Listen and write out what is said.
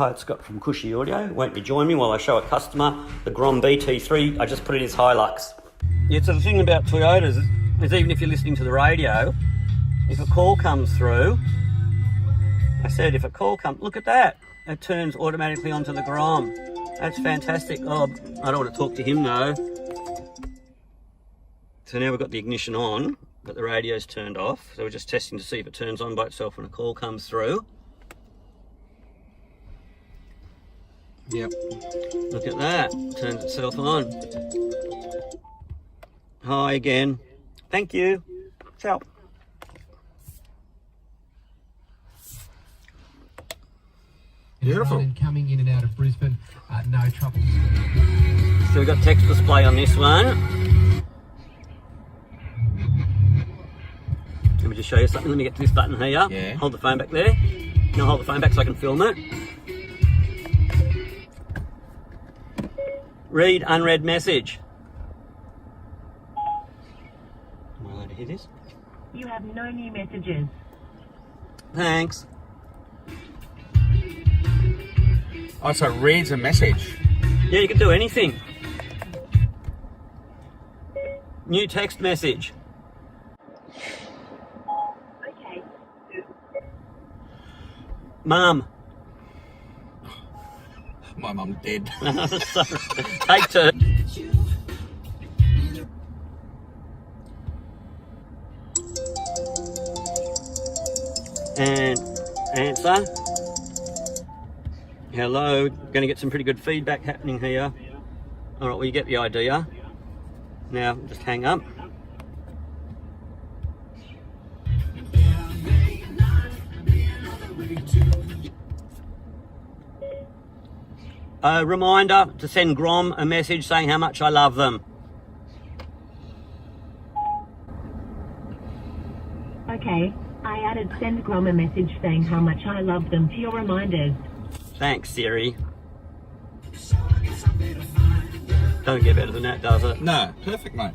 Hi, it's Scott from Cushie Audio. Won't you join me while I show a customer the Grom BT3 I just put in his Hilux. Yeah, so the thing about Toyotas is even if you're listening to the radio, if a call comes through, I said if a call comes, look at that, it turns automatically onto the Grom. That's fantastic. Oh, I don't want to talk to him though. So now we've got the ignition on, but the radio's turned off. So we're just testing to see if it turns on by itself when a call comes through. Yep. Look at that. Turns itself on. Hi again. Thank you. Ciao. Beautiful. Coming in and out of Brisbane, no trouble. So we've got text display on this one. Let me just show you something. Let me get to this button here. Yeah. Hold the phone back there. Now hold the phone back so I can film it. Read unread message. Am I allowed to hear this? You have no new messages. Thanks. Oh, so it reads a message. Yeah, you can do anything. New text message. Okay. Mum. My mum's dead. Sorry. Take two. And answer. Hello. Going to get some pretty good feedback happening here. All right, well, you get the idea. Now, just hang up. A reminder to send Grom a message saying how much I love them. Okay. I added send Grom a message saying how much I love them to your reminders. Thanks, Siri. Don't get better than that, does it? No, perfect, mate.